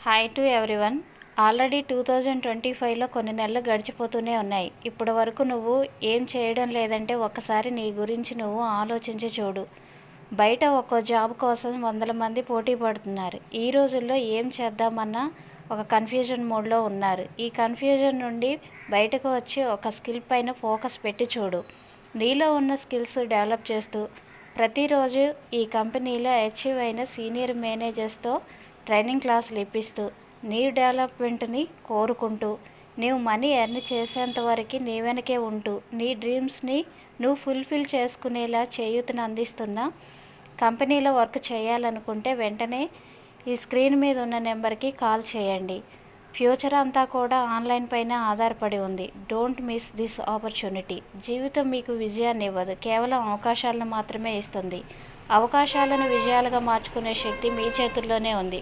Hi to everyone. Already 2025లో కొన్ని నెలలు గడిచిపోతూనే ఉన్నాయి. ఇప్పటి వరకు నువ్వు ఏం చేయడం లేదంటే ఒక్కసారి నీ గురించి నువ్వు ఆలోచించి చూడు. బయట ఒక్కో జాబ్ కోసం వందల మంది పోటీ పడుతున్నారు. ఈ రోజుల్లో ఏం చేద్దామన్నా ఒక కన్ఫ్యూజన్ మోడ్లో ఉన్నారు. ఈ కన్ఫ్యూజన్ నుండి బయటకు వచ్చి ఒక స్కిల్ పైన ఫోకస్ పెట్టి చూడు. నీలో ఉన్న స్కిల్స్ డెవలప్ చేస్తూ ప్రతిరోజు ఈ కంపెనీలో అచీవ్ అయిన సీనియర్ మేనేజర్స్తో ట్రైనింగ్ క్లాసులు ఇప్పిస్తూ నీ డెవలప్మెంట్ని కోరుకుంటూ నీవు మనీ ఎర్న్ చేసేంత వరకు నీ వెనకే ఉంటూ నీ డ్రీమ్స్ని నువ్వు ఫుల్ఫిల్ చేసుకునేలా చేయూతను అందిస్తున్న కంపెనీలో వర్క్ చేయాలనుకుంటే వెంటనే ఈ స్క్రీన్ మీద ఉన్న నెంబర్కి కాల్ చేయండి. ఫ్యూచర్ అంతా కూడా ఆన్లైన్ పైన ఆధారపడి ఉంది. Don't miss this opportunity. జీవితం మీకు విజయాన్ని ఇవ్వదు, కేవలం అవకాశాలను మాత్రమే ఇస్తుంది. అవకాశాలను విజయాలుగా మార్చుకునే శక్తి మీ చేతుల్లోనే ఉంది.